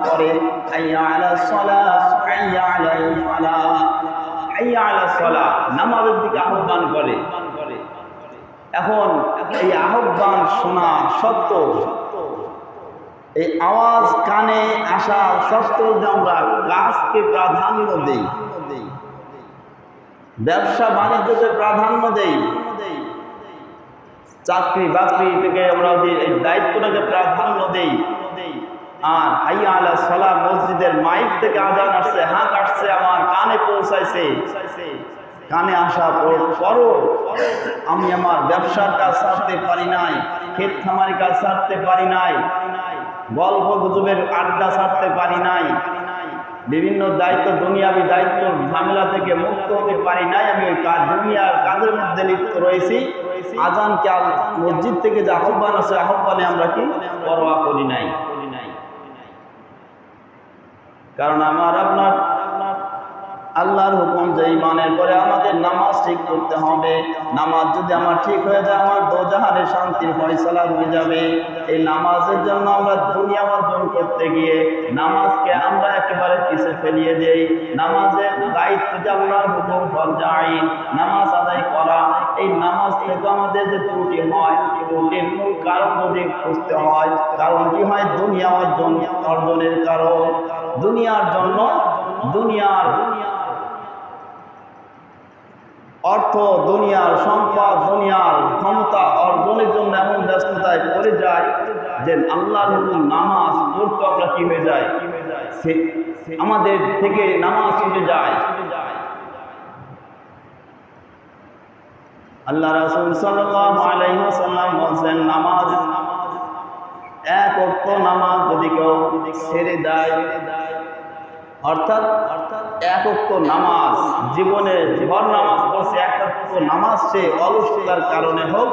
করে হাইয়া আলাস সালাহ হাইয়া আলাল ফালাহ, হাইয়া আলাস সালাহ নামাজের দিকে আহ্বান করে। এখন এই আহ্বান শোনা সত্ত্বেও, এই আওয়াজ কানে আসা সত্ত্বেও যে আমরা কাজকে প্রাধান্য দেই, ব্যবসা বাণিজ্যকে প্রাধান্য দেই, চাকরি বাকরি থেকে আমরা এই দায়িত্বটাকে প্রাধান্য দেই, আর হাইয়া আলাস সালাহ মসজিদের মাইক থেকে আজান আসছে, হাঁক আসছে, আমার কানে পৌঁছাইছে, কানে আসা পরও আমি আমার ব্যবসার কাজ ছাড়তে পারি নাই, ক্ষেত খামারি কাজ ছাড়তে পারি নাই, গল্প গুজবের আড্ডা ছাড়তে পারি নাই, বিভিন্ন দায়িত্ব দুনিয়াবি দায়িত্ব ঝামেলা থেকে মুক্ত হতে পারি নাই, আমি ওই দুনিয়ার কাজের মধ্যে লিপ্ত রয়েছি। আজান কে মসজিদ থেকে যে আহ্বান আছে, আহ্বানে আমরা কি পরোয়া করি নাই। কারণ আমার আপনার আল্লাহর হুকুম যে ইমানের পরে আমাদের নামাজ ঠিক করতে হবে। নামাজ যদি আমার ঠিক হয়ে যায়, আমার দোজাহানের শান্তির ফয়সালা হয়ে যাবে। এই নামাজের জন্য আমরা দুনিয়া অর্জন করতে গিয়ে নামাজকে আমরা একেবারে পিছে ফেলিয়ে দেই। নামাজের দায়িত্ব যে আল্লাহর হুকুম ফরজাই নামাজ আদায় করা, এই নামাজ থেকে আমাদের যে ত্রুটি হয়, ত্রুটির মূল কারণ যদি খুঁজতে হয়, কারণ কি হয় দুনিয়া অর্জনের কারণ, দুনিয়ার জন্য দুনিয়ার অর্থ, দুনিয়ার সম্পদ, দুনিয়ার ক্ষমতা অর্জনের জন্য এমন ব্যস্ততায় পড়ে যায় যে আল্লাহর হুকুম নামাজ পড়তে আমরা কি হয়ে যায়, আমাদের থেকে নামাজ ছুটে যায়। আল্লাহ রাসূল সাল্লাল্লাহু আলাইহি ওয়াসাল্লাম বলেন, নামাজ এক ওয়াক্ত নামাজ যদি কেউ ছেড়ে দেয়, অর্থাৎ এক ওয়াক্ত নামাজ জীবনে ভর নামাজ পড়ছে, এক ওয়াক্ত নামাজ সে অলসতার কারণে হোক,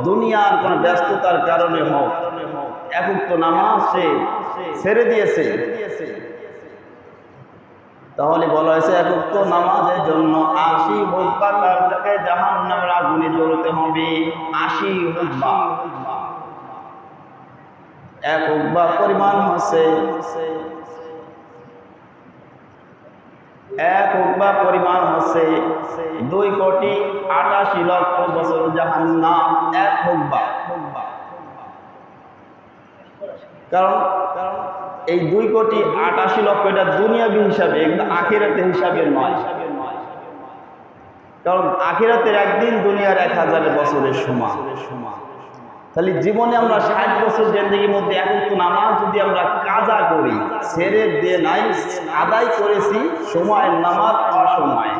দুনিয়ার কোনো ব্যস্ততার কারণে হোক, এক ওয়াক্ত নামাজ সে ছেড়ে দিয়েছে, তাহলে বলা হয়েছে এক ওয়াক্ত নামাজের জন্য 80 হুকবা তাকে জাহান্নামের আগুনে জ্বলতে হবে। 80 হুকবা, এক হুকবা পরিমাণ হচ্ছে, এক হুকবা পরিমাণ হচ্ছে 2,88,00,000 বছর জাহান্নাম। এক হুকবা, কারণ এই 2,88,00,000 এটা দুনিয়াবি হিসাবে, কিন্তু আখিরাতের হিসাবে নয়। কারণ আখিরাতের একদিন দুনিয়ার 1000 বছরের সমান। তাহলে জীবনে আমরা 60 বছর জিন্দেগির মধ্যে এক ওয়াক্ত নামাজ যদি আমরা কাজা করি, ছেড়ে দিয়ে নাই, আদায় করেছি সময়ের নামাজ অসময়ে,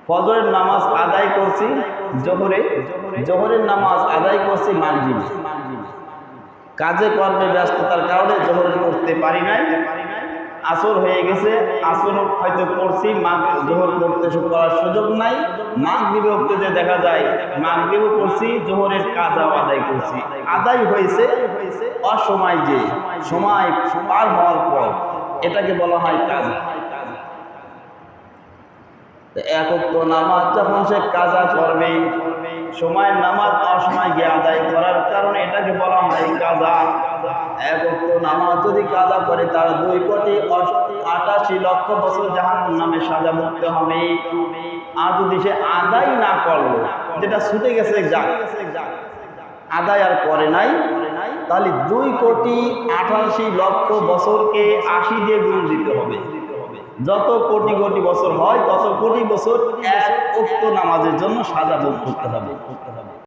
ফজরের নামাজ আদায় করছি জোহরে, জোহরের নামাজ আদায় করছি মাগরিবে, কাজে কর্মে ব্যস্ততার কারণে জোহর করতে পারি নাই, আসর হয়ে গেছে, আসর হয়তো করছি, জোহর করতে করার সুযোগ নাই, মাগরিবে উঠতে যে দেখা যায় মাগরিবও করছি, জোহরের কাজাও আদায় করছি, আদায় হয়েছে অসময়, যে সময় পার হওয়ার পর এটাকে বলা হয় কাজা। এক ওয়াক্ত নামাজ যখন সে কাজা করবে, সময়ের নামাজ অসময় গিয়ে আদায় করার কারণে এটাকে বলা হয় কাজা। এক ওয়াক্ত নামাজ যদি কাজা করে, তার 2,88,00,000 বছর জাহান্নামে সাজা ভুগতে হবে। আর যদি সে আদায় না করলো, যেটা ছুটে গেছে যাক, আদায় আর করে নাই, তাহলে 2,88,00,000 বছরকে 80 দিয়ে গুণ দিতে হবে। যত কোটি কোটি বছর হয়, তত কোটি বছর এক ওয়াক্ত নামাজের জন্য সাজা ভোগ করতে হবে।